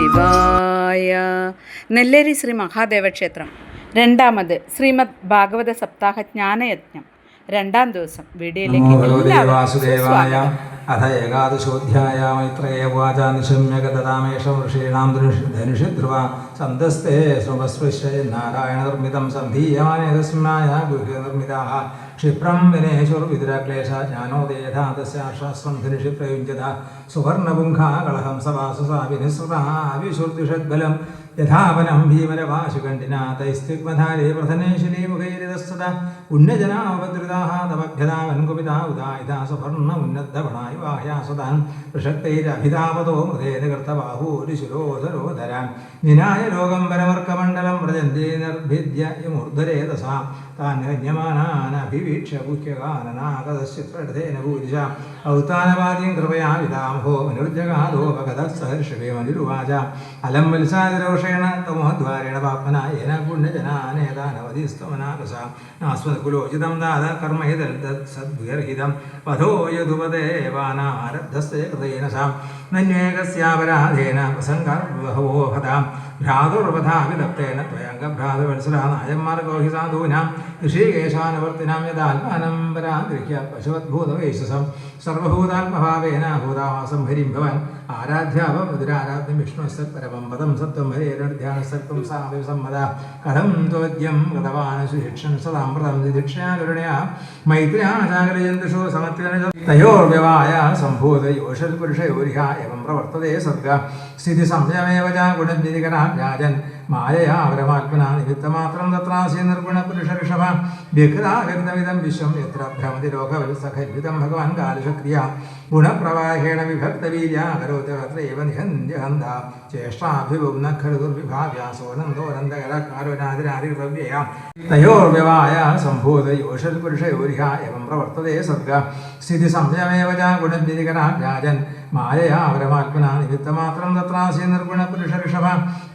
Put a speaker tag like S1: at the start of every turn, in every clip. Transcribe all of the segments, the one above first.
S1: ശിവായ. നെല്ലേരി ശ്രീ മഹാദേവ ക്ഷേത്രം. രണ്ടാമത് ശ്രീമദ് ഭാഗവത സപ്താഹ ജ്ഞാനയജ്ഞം. രണ്ടാം ദിവസം. വീഡിയോയിലേക്ക്
S2: വാസുദേവായ. അഥ ഏകാദശോധ്യായ. മൈത്രേയ ഉവാച നിശമ്യഗതതാമേഷം ഋഷീണാം ധനുഷി ധ്രുവ സന്തസ്തേ ശ്രുവസ്പൃശ്യ നാരായണ നിർമ്മിതം സന്ധീയമാനേ തസ്മായ ഗുഹ്യ നിർമ്മിതാഃ ക്ഷിപ്രം വിനേശുർവിതുരക്ലേശ ജ്ഞാനോദയഥാ തസ്യാശ്വാസ്ത്രം ധനുഷി പ്രയുഞ്ജത സുവർണപുംഖാ കളഹം സവാസുസാ വിനിസൃതഃ വിശുർദിഷദ്ബലം യഥാവനം ഭീമരവാശുകണ്ഠിനാ തൈസ്തിഗ്മധാരേ പ്രധനേശിലീമുഖൈരിതസ്തുത പുണ്യജനാവദ്രുതാഃ തവഭ്യതാവൻകുപിതാ ഉദായിതാ സുവർണ ഉന്നദ്ധവണായി വാഹ്യാസുതാൻ പ്രഷക്തൈരഭിതാവതോ മൃതേന കൃതബാഹൂരിശുരോധരോധരാൻ നിനായ ലോകം പരമർക്കമണ്ഡലം വ്രജന്തേ നിർഭിദ്യ യമൂർധരേതസാ താൻ ഹന്യമാനാനഭിവീക്ഷ്യ ഗുഹ്യകാനനാഗതശ്ചിത്രടഥേന ഭൂരിശ ഔത്താനവാദ്യം കൃപയാ വിതാമഹോ മനുർജഗാദോപഗതഃ സഹർഷവേ മനുരുവാച അലം വത്സാതിരോഷേണ തമോദ്വാരേണ പാപ്മന യേന പുണ്യജനാനേതാനവധിസ്തമനാകസ നാസ്മദ്കുലോചിതം ദാത കർമ്മഹിതൽ സദ്ഗർഹിതം വധോ യദുപദേവാനാരബ്ധസ്തേ കൃതേന സാം നന്യേകസ്യാപരാധേന പ്രസംഗർബഹവോ ഭതാം ഭ്രാതുർവധാവിലപ്തേന ത്വയംഗഭ്രാതുവത്സരാ നായന്മാർഗോഹി സാധൂനാം ഋഷികേശാനുവർത്തിനാം യഥാത്മാനം പരാഗൃഹ്യ പശുവദ്ഭൂതവേശസം സർവഭൂതാത്മഭാവേന ഭൂതാവാസം ഹരിം ഭവൻ ആരാധ്യാവമുദുരാരാധ്യം വിഷ്ണുസ്ത പരമം പദം സത്വം ഹരേരധ്യാനസത്വം സാവിസമ്മത കഥം ത്വദ്യം ഗതവാൻ സുശിക്ഷൻ സദാമൃതം ദിദിക്ഷയാ കരുണയാ മൈത്രിയാചാകരജന്തുഷോ സമത്വന തയോർവ്യവായ സംഭൂതയോഷൽ പുരുഷയോരിഹ എവം പ്രവർത്തതേ സർഗ സ്ഥിതി സംയമേവ ച ഗുണനിധികരാ രാജൻ മായയാ പരമാത്മനാ നിമിത്തമാത്രം തത്രാസി നിർഗുണ പുരുഷഋഷഭ വ്യഘ്രാവിധം വിശ്വം യത്ര ഭ്രമതി ലോകവത്സഖല്വിതം ഭഗവാൻ കാലശക്രിയ ഗുണപ്രവാഹേണ വിഭക്തവീര്യ കരോത്രൈവ നിഹന്യഹന്ത ചേഷ്ടാഭിവും ന ഖലു ദുർവിഭാവ്യാസോനന്ദോനന്ദകരകാരുനാദിരാദിവ്യയാ തയോർവ്യവായ സംഭൂതയോഷൽ പുരുഷയോരിഹ എവം പ്രവർത്തതേ സർഗ സ്ഥിതി സംയമേവ ച ഗുണനിധികരാ രാജൻ മായയാ പരമാത്മനാ നിമിത്തമാത്രം തത്രാസി നിർഗുണ പുരുഷഋഷഭ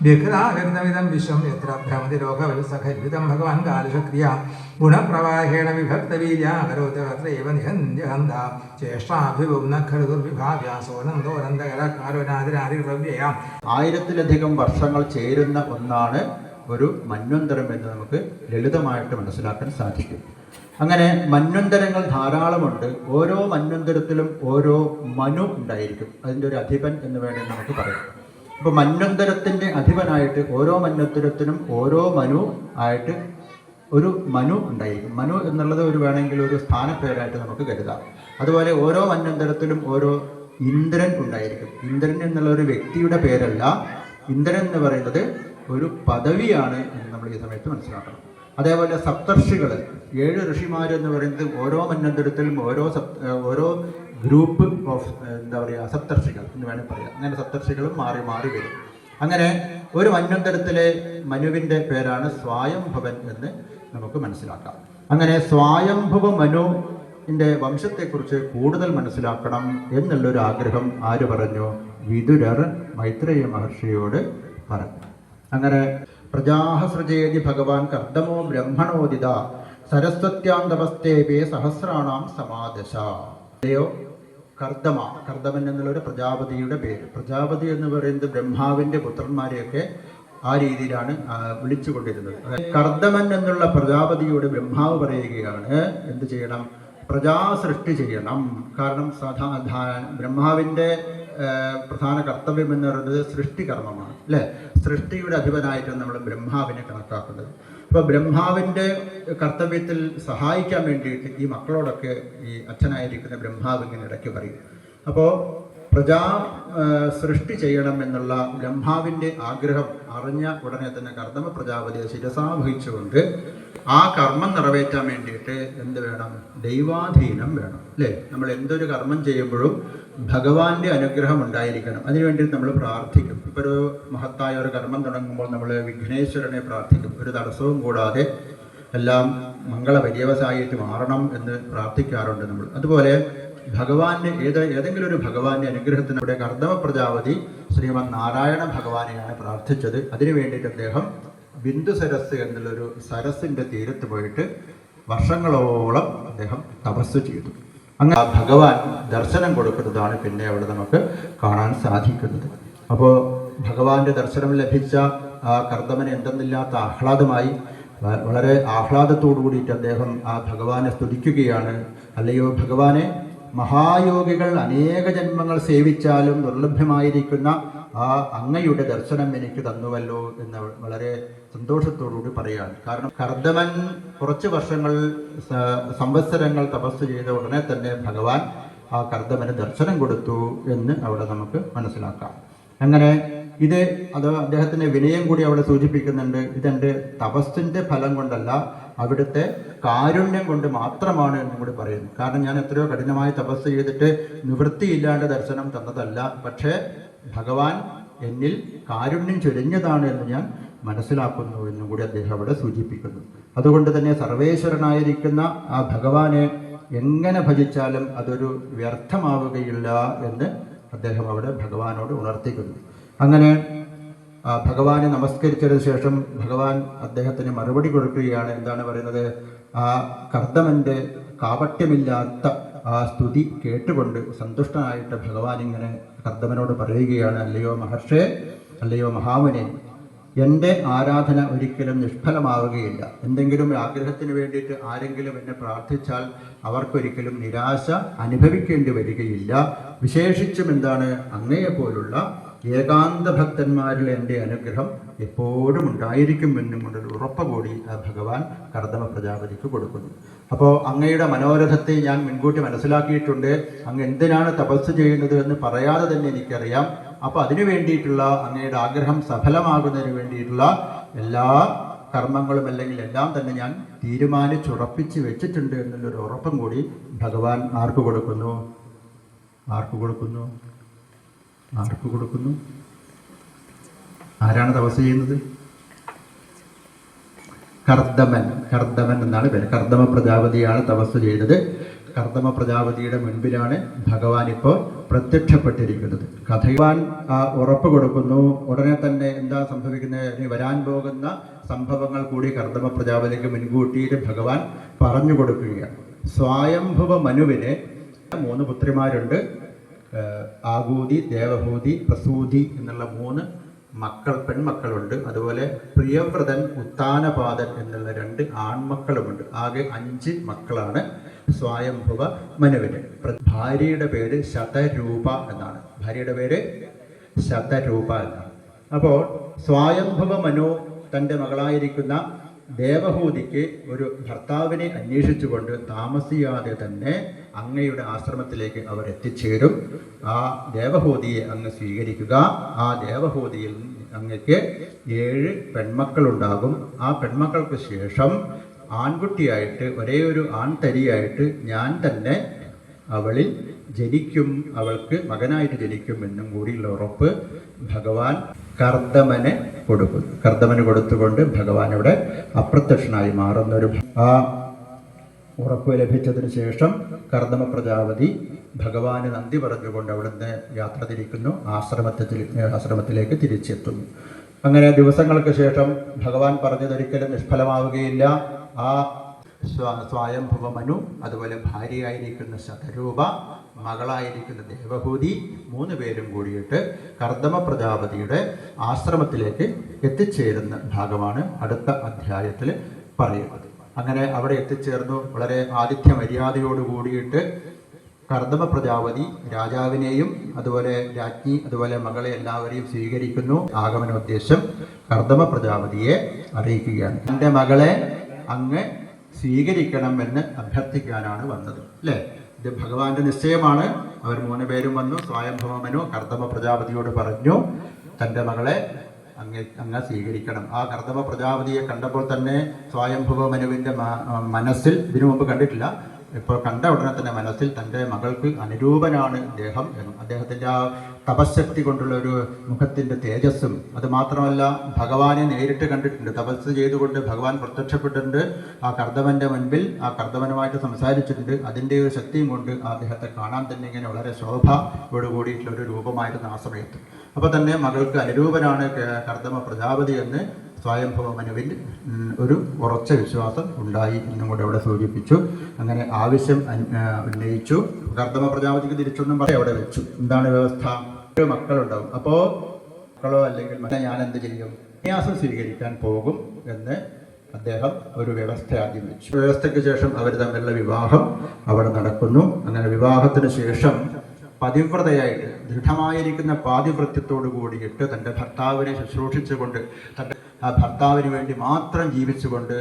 S2: വ്യഘ്രാവിധം വിശ്വം യത്ര ഭ്രമതി ലോകവത്സഖല്വിതം ഭഗവാൻ കാലശക്രിയ ഗുണപ്രവാഹേണ വിഭക്തവീര്യ കരോത്രൈവ നിഹന്യഹന്ത ചേഷ്ടാഭിവും ന ഖലു ദുർവിഭാവ്യാസോനന്ദോനന്ദകരകാരുനാദിരാദിവ്യയാ.
S3: 1000-ലധികം വർഷങ്ങൾ ചേരുന്ന ഒന്നാണ് ഒരു മന്വന്തരം എന്ന് നമുക്ക് ലളിതമായിട്ട് മനസ്സിലാക്കാൻ സാധിക്കും. അങ്ങനെ മന്വന്തരങ്ങൾ ധാരാളമുണ്ട്. ഓരോ മന്വന്തരത്തിലും ഓരോ മനു ഉണ്ടായിരിക്കും. അതിൻ്റെ ഒരു അധിപൻ എന്ന് വേണമെങ്കിൽ നമുക്ക് പറയാം. അപ്പോൾ മന്വന്തരത്തിൻ്റെ അധിപനായിട്ട് ഓരോ മന്വന്തരത്തിനും ഓരോ മനു ആയിട്ട് ഒരു മനു ഉണ്ടായിരിക്കും. മനു എന്നുള്ളത് ഒരു വേണമെങ്കിൽ ഒരു സ്ഥാനപ്പേരായിട്ട് നമുക്ക് കരുതാം. അതുപോലെ ഓരോ മന്വന്തരത്തിലും ഓരോ ഇന്ദ്രൻ ഉണ്ടായിരിക്കും. ഇന്ദ്രൻ എന്നുള്ള ഒരു വ്യക്തിയുടെ പേരല്ല. ഇന്ദ്രൻ എന്ന് പറയുന്നത് ഒരു പദവിയാണ് എന്ന് നമ്മൾ ഈ സമയത്ത് മനസ്സിലാക്കണം. അതേപോലെ സപ്തർഷികൾ, 7 ഋഷിമാർ എന്ന് പറയുന്നത് ഓരോ മന്വന്തരത്തിലും ഓരോ ഗ്രൂപ്പ് ഓഫ് സപ്തർഷികൾ എന്ന് വേണമെങ്കിൽ പറയാം. അങ്ങനെ സപ്തർഷികളും മാറി മാറി വരും. അങ്ങനെ ഒരു മന്വന്തരത്തിലെ മനുവിൻ്റെ പേരാണ് സ്വായംഭവൻ എന്ന് നമുക്ക് മനസ്സിലാക്കാം. അങ്ങനെ സ്വായംഭവ മനുവിൻ്റെ വംശത്തെക്കുറിച്ച് കൂടുതൽ മനസ്സിലാക്കണം എന്നുള്ളൊരു ആഗ്രഹം ആര് പറഞ്ഞു? വിതുരർ മൈത്രേയ മഹർഷിയോട് പറഞ്ഞു. അങ്ങനെ പ്രജാഹസൃജേതി ഭഗവാൻ കർദമോ ബ്രഹ്മണോദിത സരസ്വത്യാന്തപസ്തേപേ സഹസ്രാണാം സമാദശ. കർദമൻ എന്നുള്ളൊരു പ്രജാപതിയുടെ പേര്. പ്രജാപതി എന്ന് പറയുന്നത് ബ്രഹ്മാവിൻ്റെ പുത്രന്മാരെയൊക്കെ ആ രീതിയിലാണ് വിളിച്ചുകൊണ്ടിരുന്നത്. കർദമൻ എന്നുള്ള പ്രജാപതിയോട് ബ്രഹ്മാവ് പറയുകയാണ് എന്ത് ചെയ്യണം? പ്രജാസൃഷ്ടി ചെയ്യണം. കാരണം ബ്രഹ്മാവിൻ്റെ പ്രധാന കർത്തവ്യം എന്ന് പറയുന്നത് സൃഷ്ടികർമ്മമാണ്, അല്ലേ? സൃഷ്ടിയുടെ അധിപനായിട്ടാണ് നമ്മൾ ബ്രഹ്മാവിനെ കണക്കാക്കുന്നത്. അപ്പോൾ ബ്രഹ്മാവിൻ്റെ കർത്തവ്യത്തിൽ സഹായിക്കാൻ വേണ്ടിയിട്ട് ഈ മക്കളോടൊക്കെ ഈ അച്ഛനായിരിക്കുന്ന ബ്രഹ്മാവ് ഇങ്ങനെ ഇടയ്ക്ക് പറയും. അപ്പോൾ സൃഷ്ടി ചെയ്യണം എന്നുള്ള ബ്രഹ്മാവിൻ്റെ ആഗ്രഹം അറിഞ്ഞ ഉടനെ തന്നെ കർദമ പ്രജാപതിയെ ശിരസാവഹിച്ചുകൊണ്ട് ആ കർമ്മം നിറവേറ്റാൻ വേണ്ടിയിട്ട് എന്ത് വേണം? ദൈവാധീനം വേണം, അല്ലേ? നമ്മൾ എന്തൊരു കർമ്മം ചെയ്യുമ്പോഴും ഭഗവാന്റെ അനുഗ്രഹം ഉണ്ടായിരിക്കണം. അതിനുവേണ്ടി നമ്മൾ പ്രാർത്ഥിക്കും. ഇപ്പോൾ ഒരു മഹത്തായ ഒരു കർമ്മം തുടങ്ങുമ്പോൾ നമ്മൾ വിഘ്നേശ്വരനെ പ്രാർത്ഥിക്കും. ഒരു തടസ്സവും കൂടാതെ എല്ലാം മംഗളപര്യവസായിട്ട് മാറണം എന്ന് പ്രാർത്ഥിക്കാറുണ്ട് നമ്മൾ. അതുപോലെ ഭഗവാന്റെ ഏതെങ്കിലും ഒരു ഭഗവാന്റെ അനുഗ്രഹത്തിലൂടെ കർദമ പ്രജാപതി ശ്രീമൻ നാരായണ ഭഗവാനെയാണ് പ്രാർത്ഥിച്ചത്. അതിനു വേണ്ടിയിട്ട് അദ്ദേഹം ബിന്ദു സരസ് എന്നുള്ളൊരു സരസിൻ്റെ തീരത്ത് പോയിട്ട് വർഷങ്ങളോളം അദ്ദേഹം തപസ് ചെയ്തു. അങ്ങനെ ഭഗവാൻ ദർശനം കൊടുക്കുന്നതാണ് പിന്നെ അവിടെ നമുക്ക് കാണാൻ സാധിക്കുന്നത്. അപ്പോൾ ഭഗവാന്റെ ദർശനം ലഭിച്ച ആ കർദമന് എന്തെന്നില്ലാത്ത ആഹ്ലാദമായി. വളരെ ആഹ്ലാദത്തോടു കൂടിയിട്ട് അദ്ദേഹം ആ ഭഗവാനെ സ്തുതിക്കുകയാണ്. അല്ലയോ ഭഗവാനെ, മഹായോഗികൾ അനേക ജന്മങ്ങൾ സേവിച്ചാലും ദുർലഭ്യമായിരിക്കുന്ന ആ അങ്ങയുടെ ദർശനം എനിക്ക് തന്നുവല്ലോ എന്ന് വളരെ സന്തോഷത്തോടുകൂടി പറയുകയാണ്. കാരണം കർദമൻ കുറച്ച് വർഷങ്ങൾ സംവത്സരങ്ങൾ തപസ് ചെയ്ത ഉടനെ തന്നെ ഭഗവാൻ ആ കർദമന് ദർശനം കൊടുത്തു എന്ന് അവിടെ നമുക്ക് മനസ്സിലാക്കാം. അങ്ങനെ അത് അദ്ദേഹത്തിന്റെ വിനയം കൂടി അവിടെ സൂചിപ്പിക്കുന്നുണ്ട്. ഇതെൻ്റെ തപസ്സിന്റെ ഫലം കൊണ്ടല്ല, അവിടുത്തെ കാരുണ്യം കൊണ്ട് മാത്രമാണ് എന്നും കൂടി പറയുന്നു. കാരണം ഞാൻ എത്രയോ കഠിനമായി തപസ് ചെയ്തിട്ട് നിവൃത്തിയില്ലാണ്ട് ദർശനം തന്നതല്ല, പക്ഷേ ഭഗവാൻ എന്നിൽ കാരുണ്യം ചൊരിഞ്ഞതാണ് എന്ന് ഞാൻ മനസ്സിലാക്കുന്നു എന്നും കൂടി അദ്ദേഹം അവിടെ സൂചിപ്പിക്കുന്നു. അതുകൊണ്ട് തന്നെ സർവേശ്വരനായിരിക്കുന്ന ആ ഭഗവാനെ എങ്ങനെ ഭജിച്ചാലും അതൊരു വ്യർത്ഥമാവുകയില്ല എന്ന് അദ്ദേഹം അവിടെ ഭഗവാനോട് ഉണർത്തിക്കുന്നു. അങ്ങനെ ഭഗവാനെ നമസ്കരിച്ചതിന് ശേഷം ഭഗവാൻ അദ്ദേഹത്തിന് മറുപടി കൊടുക്കുകയാണ്. എന്താണ് പറയുന്നത്? ആ കർദമന്റെ കാപട്യമില്ലാത്ത ആ സ്തുതി കേട്ടുകൊണ്ട് സന്തുഷ്ടനായിട്ട് ഭഗവാൻ ഇങ്ങനെ കർദമനോട് പറയുകയാണ്, അല്ലയോ മഹർഷേ, അല്ലയോ മഹാമുനെ, എൻ്റെ ആരാധന ഒരിക്കലും നിഷ്ഫലമാവുകയില്ല. എന്തെങ്കിലും ആഗ്രഹത്തിന് വേണ്ടിയിട്ട് ആരെങ്കിലും എന്നെ പ്രാർത്ഥിച്ചാൽ അവർക്കൊരിക്കലും നിരാശ അനുഭവിക്കേണ്ടി വരികയില്ല. വിശേഷിച്ചും എന്താണ്, അങ്ങയെപ്പോലുള്ള ഏകാന്ത ഭക്തന്മാരിൽ എൻ്റെ അനുഗ്രഹം എപ്പോഴും ഉണ്ടായിരിക്കുമെന്നും കൊണ്ടൊരു ഉറപ്പ് കൂടി ഭഗവാൻ കർദമ പ്രജാപതിക്ക് കൊടുക്കുന്നു. അപ്പോൾ അങ്ങയുടെ മനോരഥത്തെ ഞാൻ മുൻകൂട്ടി മനസ്സിലാക്കിയിട്ടുണ്ട്. അങ്ങ് എന്തിനാണ് തപസ് ചെയ്യുന്നത് എന്ന് പറയാതെ തന്നെ എനിക്കറിയാം. അപ്പോൾ അതിനു വേണ്ടിയിട്ടുള്ള അങ്ങയുടെ ആഗ്രഹം സഫലമാകുന്നതിന് വേണ്ടിയിട്ടുള്ള എല്ലാ കർമ്മങ്ങളും അല്ലെങ്കിൽ എല്ലാം തന്നെ ഞാൻ തീരുമാനിച്ചുറപ്പിച്ച് വെച്ചിട്ടുണ്ട് എന്നുള്ളൊരു ഉറപ്പും കൂടി ഭഗവാൻ ആർക്ക് കൊടുക്കുന്നു? ആരാണ് തപസ് ചെയ്യുന്നത്? കർദമൻ എന്നാണ് പേര്. കർദമ പ്രജാപതിയാണ് തപസ് ചെയ്തത്. കർദമ പ്രജാപതിയുടെ മുൻപിലാണ് ഭഗവാൻ ഇപ്പോൾ പ്രത്യക്ഷപ്പെട്ടിരിക്കുന്നത്. ഭഗവാൻ ഉറപ്പ് കൊടുക്കുന്നു. ഉടനെ തന്നെ എന്താ സംഭവിക്കുന്നത്? ഇനി വരാൻ പോകുന്ന സംഭവങ്ങൾ കൂടി കർദമ പ്രജാപതിക്ക് മുൻകൂട്ടിയിട്ട് ഭഗവാൻ പറഞ്ഞു കൊടുക്കുകയാണ്. സ്വയംഭുവ മനുവിന് 3 പുത്രിമാരുണ്ട്. ആകൂതി, ദേവഹൂതി, പ്രസൂതി എന്നുള്ള 3 പെൺമക്കളുണ്ട്. അതുപോലെ പ്രിയവ്രതൻ, ഉത്താനപാദൻ എന്നുള്ള 2 ആൺമക്കളുമുണ്ട്. ആകെ 5 മക്കളാണ് സ്വയംഭുവ മനുവിന്. ഭാര്യയുടെ പേര് ശതരൂപ എന്നാണ്. അപ്പോൾ സ്വയംഭുവ മനു തൻ്റെ മകളായിരിക്കുന്ന ദേവഹൂതിക്ക് ഒരു ഭർത്താവിനെ അന്വേഷിച്ചുകൊണ്ട് താമസിയാതെ തന്നെ അങ്ങയുടെ ആശ്രമത്തിലേക്ക് അവർ എത്തിച്ചേരും. ആ ദേവഹൂതിയെ അങ്ങ് സ്വീകരിക്കുക. ആ ദേവഹൂതിയിൽ അങ്ങക്ക് 7 പെൺമക്കളുണ്ടാകും. ആ പെൺമക്കൾക്ക് ശേഷം ആൺകുട്ടിയായിട്ട് ഒരേ ഒരു ആൺതരിയായിട്ട് ഞാൻ തന്നെ അവളിൽ ജനിക്കും, അവൾക്ക് മകനായിട്ട് ജനിക്കും എന്നും കൂടിയുള്ള ഉറപ്പ് ഭഗവാൻ കർദമന് കൊടുക്കുന്നു. കർദമന് കൊടുത്തുകൊണ്ട് ഭഗവാൻ ഇവിടെ അപ്രത്യക്ഷനായി മാറുന്നൊരു ആ ഉറപ്പ് ലഭിച്ചതിന് ശേഷം കർദമ പ്രജാപതി ഭഗവാന് നന്ദി പറഞ്ഞുകൊണ്ട് അവിടുന്ന് യാത്ര തിരിക്കുന്നു. ആശ്രമത്തിലേക്ക് തിരിച്ചെത്തുന്നു. അങ്ങനെ ദിവസങ്ങൾക്ക് ശേഷം ഭഗവാൻ പറഞ്ഞതൊരിക്കലും നിഷ്ഫലമാവുകയില്ല. ആ സ്വയംഭുവ മനു, അതുപോലെ ഭാര്യയായിരിക്കുന്ന ശതരൂപ, മകളായിരിക്കുന്ന ദേവഹൂതി 3 പേരും കൂടിയിട്ട് കർദമ പ്രജാപതിയുടെ ആശ്രമത്തിലേക്ക് എത്തിച്ചേരുന്ന ഭാഗമാണ് അടുത്ത അധ്യായത്തിൽ പറയുന്നത്. അങ്ങനെ അവിടെ എത്തിച്ചേർന്നു. വളരെ ആതിഥ്യ മര്യാദയോട് കൂടിയിട്ട് കർദമ പ്രജാപതി രാജാവിനെയും അതുപോലെ രാജ്ഞി അതുപോലെ മകളെ എല്ലാവരെയും സ്വീകരിക്കുന്നു. ആഗമനോദ്ദേശം കർദമ പ്രജാപതിയെ അറിയിക്കുകയാണ്. എൻ്റെ മകളെ അങ്ങ് സ്വീകരിക്കണമെന്ന് അഭ്യർത്ഥിക്കാനാണ് വന്നത്, അല്ലേ? ഇത് ഭഗവാന്റെ നിശ്ചയമാണ്. അവർ 3 പേരും വന്നു. സ്വയംഭവ മനു കർദമ പ്രജാപതിയോട് പറഞ്ഞു, തൻ്റെ മകളെ അങ്ങ് സ്വീകരിക്കണം. ആ കർദമ പ്രജാപതിയെ കണ്ടപ്പോൾ തന്നെ സ്വയംഭവ മനുവിൻ്റെ മനസ്സിൽ, ഇതിനു മുമ്പ് കണ്ടിട്ടില്ല, ഇപ്പോൾ കണ്ട ഉടനെ തന്നെ മനസ്സിൽ തൻ്റെ മകൾക്ക് അനുരൂപനാണ് ഇദ്ദേഹം എന്നും അദ്ദേഹത്തിൻ്റെ ആ തപശക്തി കൊണ്ടുള്ള ഒരു മുഖത്തിൻ്റെ തേജസ്സും, അതുമാത്രമല്ല ഭഗവാനെ നേരിട്ട് കണ്ടിട്ടുണ്ട്. തപസ് ചെയ്തുകൊണ്ട് ഭഗവാൻ പ്രത്യക്ഷപ്പെട്ടിട്ടുണ്ട്. ആ കർദമൻ്റെ മുൻപിൽ ആ കർദമനുമായിട്ട് സംസാരിച്ചിട്ടുണ്ട്. അതിൻ്റെ ഒരു ശക്തിയും കൊണ്ട് അദ്ദേഹത്തെ കാണാൻ തന്നെ ഇങ്ങനെ വളരെ ശോഭയോട് കൂടിയിട്ടുള്ള ഒരു രൂപമായിരുന്നു ആ സമയത്ത്. അപ്പോൾ തന്നെ മകൾക്ക് അനുരൂപനാണ് കർദമ പ്രജാപതി എന്ന് സ്വയംഭവ മനുവിൽ ഒരു ഉറച്ച വിശ്വാസം ഉണ്ടായി എന്നും കൂടെ അവിടെ സൂചിപ്പിച്ചു. അങ്ങനെ ആവശ്യം ഉന്നയിച്ചു. കർദമ പ്രജാപതിക്ക് തിരിച്ചൊന്നും പറയാം അവിടെ വെച്ചു. എന്താണ് വ്യവസ്ഥ? മക്കളുണ്ടാവും. അപ്പോൾ മക്കളോ അല്ലെങ്കിൽ ഞാൻ എന്ത് ചെയ്യും, സന്യാസം സ്വീകരിക്കാൻ പോകും എന്ന് അദ്ദേഹം ഒരു വ്യവസ്ഥ ആദ്യം വെച്ചു. വ്യവസ്ഥയ്ക്ക് ശേഷം അവർ തമ്മിലുള്ള വിവാഹം അവിടെ നടക്കുന്നു. അങ്ങനെ വിവാഹത്തിന് ശേഷം പതിവ്രതയായിട്ട് ദൃഢമായിരിക്കുന്ന പാതിവ്രത്യത്തോടു കൂടിയിട്ട് തൻ്റെ ഭർത്താവിനെ ശുശ്രൂഷിച്ചുകൊണ്ട് തൻ്റെ ആ ഭർത്താവിന് വേണ്ടി മാത്രം ജീവിച്ചുകൊണ്ട്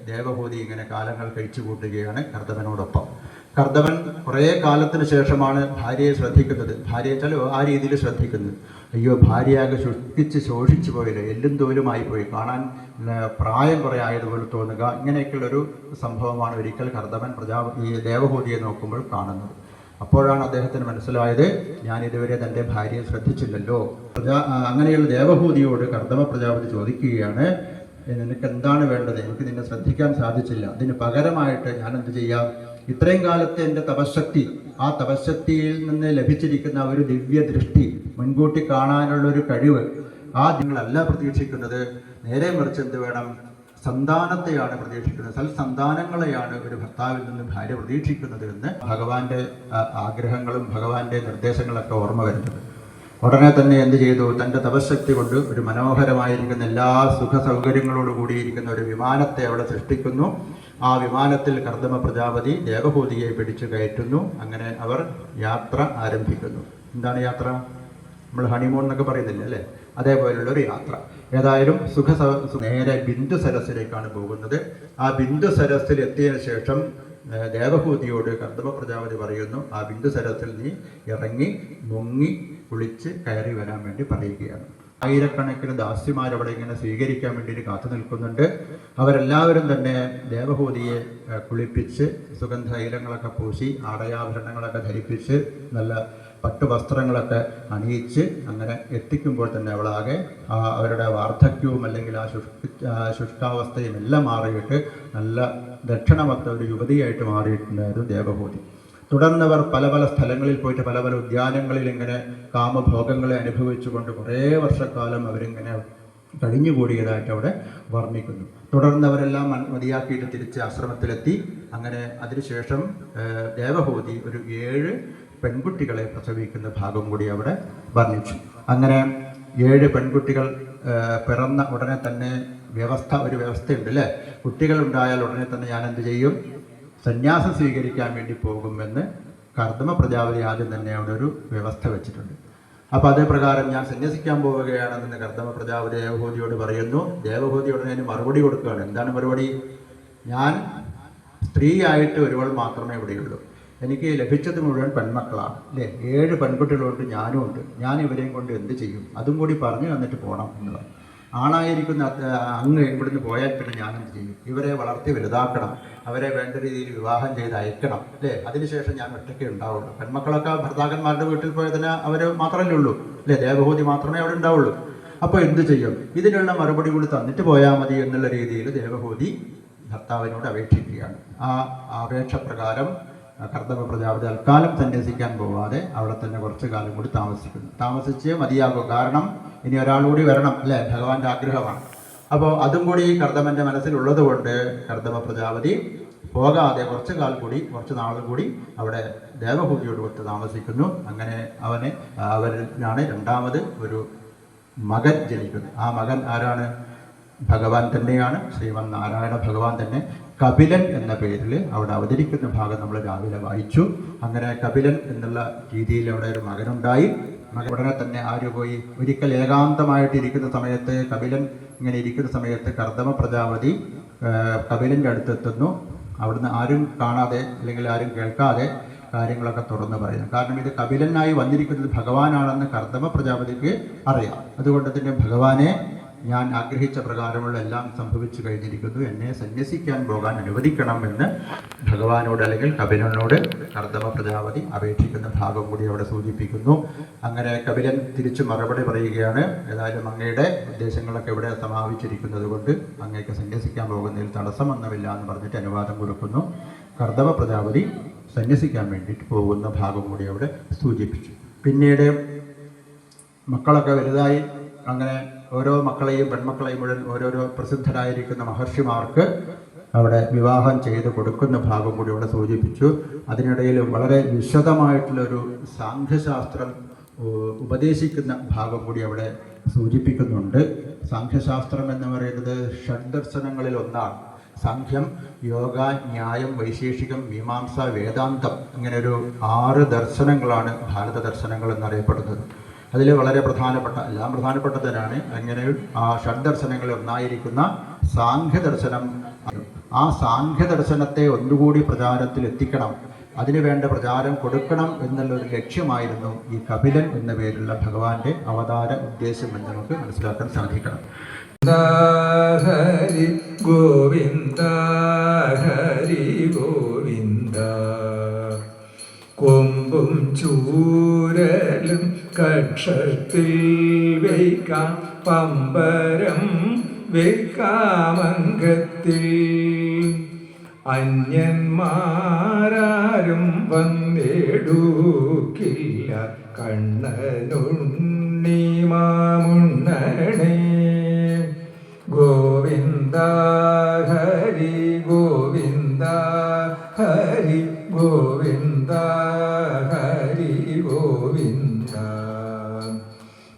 S3: ദേവഹൂതി ഇങ്ങനെ കാലങ്ങൾ കഴിച്ചു കൂട്ടുകയാണ് കർദമനോടൊപ്പം. കർദമൻ കുറേ കാലത്തിന് ശേഷമാണ് ഭാര്യയെ ശ്രദ്ധിക്കുന്നത്. ഭാര്യയെ വെച്ചാൽ ആ രീതിയിൽ ശ്രദ്ധിക്കുന്നത്. അയ്യോ, ഭാര്യയാകെ ശുഷ്കിച്ച് ശോഷിച്ചു പോയില്ല, എല്ലും തോലുമായി പോയി, കാണാൻ പ്രായം കുറേ ആയതുപോലെ തോന്നുക. ഇങ്ങനെയൊക്കെയുള്ളൊരു സംഭവമാണ് ഒരിക്കൽ കർദമൻ ഈ ദേവഹൂതിയെ നോക്കുമ്പോൾ കാണുന്നത്. അപ്പോഴാണ് അദ്ദേഹത്തിന് മനസ്സിലായത്, ഞാൻ ഇതുവരെ തൻ്റെ ഭാര്യയെ ശ്രദ്ധിച്ചില്ലല്ലോ. അങ്ങനെയുള്ള ദേവഹൂതിയോട് കർദമ പ്രജാപതി ചോദിക്കുകയാണ്, നിനക്ക് എന്താണ് വേണ്ടത്? എനിക്ക് നിന്നെ ശ്രദ്ധിക്കാൻ സാധിച്ചില്ല, അതിന് പകരമായിട്ട് ഞാൻ എന്ത് ചെയ്യാം? ഇത്രയും കാലത്തെ എൻ്റെ തപശക്തി, ആ തപശക്തിയിൽ നിന്ന് ലഭിച്ചിരിക്കുന്ന ഒരു ദിവ്യ ദൃഷ്ടി, മുൻകൂട്ടി കാണാനുള്ളൊരു കഴിവ്, ആ നിങ്ങളല്ല പ്രതീക്ഷിക്കുന്നത്. നേരെ മറിച്ച് എന്ത് വേണം? സന്താനത്തെയാണ് പ്രതീക്ഷിക്കുന്നത്. സൽസന്താനങ്ങളെയാണ് ഒരു ഭർത്താവിൽ നിന്ന് ഭാര്യ പ്രതീക്ഷിക്കുന്നത് എന്ന് ഭഗവാന്റെ ആഗ്രഹങ്ങളും ഭഗവാന്റെ നിർദ്ദേശങ്ങളൊക്കെ ഓർമ്മ വരുന്നത്. ഉടനെ തന്നെ എന്ത് ചെയ്തു? തൻ്റെ തപശക്തി കൊണ്ട് ഒരു മനോഹരമായിരിക്കുന്ന എല്ലാ സുഖ സൗകര്യങ്ങളോട് കൂടിയിരിക്കുന്ന ഒരു വിമാനത്തെ അവിടെ സൃഷ്ടിക്കുന്നു. ആ വിമാനത്തിൽ കർദമ പ്രജാപതി ദേവഹൂതിയെ പിടിച്ചു കയറ്റുന്നു. അങ്ങനെ അവർ യാത്ര ആരംഭിക്കുന്നു. എന്താണ് യാത്ര? നമ്മൾ ഹണിമൂൺ എന്നൊക്കെ പറയുന്നില്ല അല്ലേ? അതേപോലുള്ളൊരു യാത്ര. ഏതായാലും നേരെ ബിന്ദു സരസിലേക്കാണ് പോകുന്നത്. ആ ബിന്ദു സരസിൽ എത്തിയതിനു ശേഷം ദേവഹൂതിയോട് കർദമ പ്രജാപതി പറയുന്നു, ആ ബിന്ദു സരസിൽ നീ ഇറങ്ങി മുങ്ങി കുളിച്ച് കയറി വരാൻ വേണ്ടി പറയുകയാണ്. ആയിരക്കണക്കിന് ദാസിമാരവിടെ ഇങ്ങനെ സ്വീകരിക്കാൻ വേണ്ടിയിട്ട് കാത്തു നിൽക്കുന്നുണ്ട്. അവരെല്ലാവരും തന്നെ ദേവഹൂതിയെ കുളിപ്പിച്ച് സുഗന്ധൈലങ്ങളൊക്കെ പൂശി ആടയാഭരണങ്ങളൊക്കെ ധരിപ്പിച്ച് നല്ല പട്ടുവസ്ത്രങ്ങളൊക്കെ അണിയിച്ച് അങ്ങനെ എത്തിക്കുമ്പോൾ തന്നെ അവളാകെ അവരുടെ വാർദ്ധക്യവും അല്ലെങ്കിൽ ആ ശുഷ്കാവസ്ഥയും എല്ലാം മാറിയിട്ട് നല്ല ദക്ഷിണമൊത്ത ഒരു യുവതിയായിട്ട് മാറിയിട്ടുണ്ടായിരുന്നു ദേവഹൂതി. തുടർന്നവർ പല പല സ്ഥലങ്ങളിൽ പോയിട്ട് പല പല ഉദ്യാനങ്ങളിൽ ഇങ്ങനെ കാമഭോഗങ്ങളെ അനുഭവിച്ചുകൊണ്ട് കുറേ വർഷക്കാലം അവരിങ്ങനെ കഴിഞ്ഞുകൂടിയതായിട്ട് അവിടെ വർണ്ണിക്കുന്നു. തുടർന്നവരെല്ലാം മതിയാക്കിയിട്ട് തിരിച്ച് ആശ്രമത്തിലെത്തി. അങ്ങനെ അതിനുശേഷം ദേവഹൂതി ഒരു 7 പെൺകുട്ടികളെ പ്രസവിക്കുന്ന ഭാഗം കൂടി അവിടെ വർണ്ണിച്ചു. അങ്ങനെ 7 പെൺകുട്ടികൾ പിറന്ന ഉടനെ തന്നെ ഒരു വ്യവസ്ഥയുണ്ട് അല്ലേ? കുട്ടികളുണ്ടായാൽ ഉടനെ തന്നെ ഞാൻ എന്ത് ചെയ്യും? സന്യാസം സ്വീകരിക്കാൻ വേണ്ടി പോകുമെന്ന് കർദമ പ്രജാപതി ആദ്യം തന്നെ അവിടെ ഒരു വ്യവസ്ഥ വെച്ചിട്ടുണ്ട്. അപ്പോൾ അതേ പ്രകാരം ഞാൻ സന്യസിക്കാൻ പോവുകയാണെന്ന് കർദമ പ്രജാപതി ദേവഹൂതിയോട് പറയുന്നു. ദേവഹൂതി ഉടനെ മറുപടി കൊടുക്കുകയാണ്. എന്താണ് മറുപടി? ഞാൻ സ്ത്രീയായിട്ട് ഒരുവൾ മാത്രമേ ഇവിടെയുള്ളൂ. എനിക്ക് ലഭിച്ചത് മുഴുവൻ പെൺമക്കളാണ് അല്ലേ? 7 പെൺകുട്ടികളുണ്ട്, ഞാനും ഉണ്ട്. ഞാൻ ഇവരെയും കൊണ്ട് എന്ത് ചെയ്യും? അതും കൂടി പറഞ്ഞു തന്നിട്ട് പോകണം എന്നുള്ളത്. ആണായിരിക്കുന്ന അങ്ങ് ഇവിടുന്ന് പോയാൽ പിന്നെ ഞാനെന്ത് ചെയ്യും? ഇവരെ വളർത്തി വലുതാക്കണം, അവരെ വേണ്ട രീതിയിൽ വിവാഹം ചെയ്ത് അയക്കണം അല്ലേ? അതിനുശേഷം ഞാൻ ഒറ്റയ്ക്ക് ഉണ്ടാവുള്ളൂ. പെൺമക്കളൊക്കെ ഭർത്താക്കന്മാരുടെ വീട്ടിൽ പോയതിന് അവർ മാത്രമല്ലേ ഉള്ളൂ അല്ലേ? ദേവഹൂതി മാത്രമേ അവിടെ ഉണ്ടാവുള്ളൂ. അപ്പോൾ എന്ത് ചെയ്യും? ഇതിനുള്ള മറുപടി കൂടി തന്നിട്ട് പോയാൽ മതി എന്നുള്ള രീതിയിൽ ദേവഹൂതി ഭർത്താവിനോട് അപേക്ഷിക്കുകയാണ്. ആ അപേക്ഷ പ്രകാരം കർദമ പ്രജാപതി തൽക്കാലം സന്യസിക്കാൻ പോവാതെ അവിടെ തന്നെ കുറച്ച് കാലം കൂടി താമസിച്ചേ മതിയാകും. കാരണം ഇനി ഒരാൾ കൂടി വരണം അല്ലേ? ഭഗവാന്റെ ആഗ്രഹമാണ്. അപ്പോൾ അതും കൂടി കർദമൻ്റെ മനസ്സിലുള്ളത് കൊണ്ട് കർദമ പ്രജാപതി പോകാതെ കുറച്ച് നാൾ കൂടി അവിടെ ദേവഹൂതിയോട് ഒത്ത് താമസിക്കുന്നു. അങ്ങനെ അവരിലാണ് രണ്ടാമത് ഒരു മകൻ ജനിക്കുന്നത്. ആ മകൻ ആരാണ്? ഭഗവാൻ തന്നെയാണ്, ശ്രീമൻ നാരായണ ഭഗവാൻ തന്നെ. കപിലൻ എന്ന പേരിൽ അവിടെ അവതരിക്കുന്ന ഭാഗം നമ്മൾ രാവിലെ വായിച്ചു. അങ്ങനെ കപിലൻ എന്നുള്ള രീതിയിൽ അവിടെ ഒരു മകനുണ്ടായി. ഉടനെ തന്നെ ആര് പോയി? ഒരിക്കൽ ഏകാന്തമായിട്ടിരിക്കുന്ന സമയത്ത്, കപിലൻ ഇങ്ങനെ ഇരിക്കുന്ന സമയത്ത് കർദമ പ്രജാപതി കപിലൻ്റെ അടുത്തെത്തുന്നു. അവിടുന്ന് ആരും കാണാതെ അല്ലെങ്കിൽ ആരും കേൾക്കാതെ കാര്യങ്ങളൊക്കെ തുറന്ന് പറയുന്നു. കാരണം ഇത് കപിലനായി വന്നിരിക്കുന്നത് ഭഗവാനാണെന്ന് കർദമ പ്രജാപതിക്ക് അറിയാം. അതുകൊണ്ട് തന്നെ ഭഗവാനെ ഞാൻ ആഗ്രഹിച്ച പ്രകാരമുള്ള എല്ലാം സംഭവിച്ചു കഴിഞ്ഞിരിക്കുന്നു, എന്നെ സന്യസിക്കാൻ പോകാൻ അനുവദിക്കണം എന്ന് ഭഗവാനോട് അല്ലെങ്കിൽ കപിലനോട് കർദമ പ്രജാപതി അപേക്ഷിക്കുന്ന ഭാഗം കൂടി അവിടെ സൂചിപ്പിക്കുന്നു. അങ്ങനെ കപിലൻ തിരിച്ചു മറുപടി പറയുകയാണ്, ഏതായാലും അങ്ങയുടെ ഉദ്ദേശങ്ങളൊക്കെ ഇവിടെ സമാപിച്ചിരിക്കുന്നത് കൊണ്ട് അങ്ങേക്ക് സന്യസിക്കാൻ പോകുന്നതിൽ തടസ്സമൊന്നുമില്ല എന്ന് പറഞ്ഞിട്ട് അനുവാദം കൊടുക്കുന്നു. കർദമ പ്രജാപതി സന്യസിക്കാൻ വേണ്ടിയിട്ട് പോകുന്ന ഭാഗം കൂടി അവിടെ സൂചിപ്പിച്ചു. പിന്നീട് മക്കളൊക്കെ വലുതായി. അങ്ങനെ ഓരോ മക്കളെയും പെൺമക്കളെയും മുഴുവൻ ഓരോരോ പ്രസിദ്ധരായിരിക്കുന്ന മഹർഷിമാർക്ക് അവിടെ വിവാഹം ചെയ്ത് കൊടുക്കുന്ന ഭാഗം കൂടി ഇവിടെ സൂചിപ്പിച്ചു. അതിനിടയിൽ വളരെ വിശദമായിട്ടുള്ളൊരു സാംഖ്യശാസ്ത്രം ഉപദേശിക്കുന്ന ഭാഗം കൂടി അവിടെ സൂചിപ്പിക്കുന്നുണ്ട്. സാഖ്യശാസ്ത്രം എന്ന് പറയുന്നത് ഷഡ്ദർശനങ്ങളിൽ ഒന്നാണ്. സാഖ്യം, യോഗ, ന്യായം, വൈശേഷികം, മീമാംസ, വേദാന്തം, ഇങ്ങനെ ഒരു 6 ദർശനങ്ങളാണ് ഭാരത ദർശനങ്ങൾ എന്നറിയപ്പെടുന്നത്. അതിൽ വളരെ പ്രധാനപ്പെട്ട, എല്ലാം പ്രധാനപ്പെട്ടതിനാണ്, അങ്ങനെ ആ ഷഡ്ദർശനങ്ങളിൽ ഒന്നായിരിക്കുന്ന സാഖ്യദർശനം. ആ സാഖ്യദർശനത്തെ ഒന്നുകൂടി പ്രചാരത്തിൽ എത്തിക്കണം, അതിനു വേണ്ട പ്രചാരം കൊടുക്കണം എന്നുള്ളൊരു ലക്ഷ്യമായിരുന്നു ഈ കപിലൻ എന്ന പേരുള്ള ഭഗവാന്റെ അവതാര ഉദ്ദേശം എന്ന് നമുക്ക് മനസ്സിലാക്കാൻ സാധിക്കണം.
S2: ഹരി ഗോവിന്ദ ഹരി ഗോവിന്ദ. കൊമ്പും ചൂരലും കക്ഷത്തിൽ വയ്ക്കാം, പമ്പരം വെക്കാമംഗത്തിൽ. അന്യന്മാരാരും വന്നെടുക്കില്ല, കണ്ണനുണ്ണി മാമുണ്ണണേ. ഗോവിന്ദ ഹരി ഗോവിന്ദ ഹരി ഗോവിന്ദ ഹരി ഗോവിന്ദ.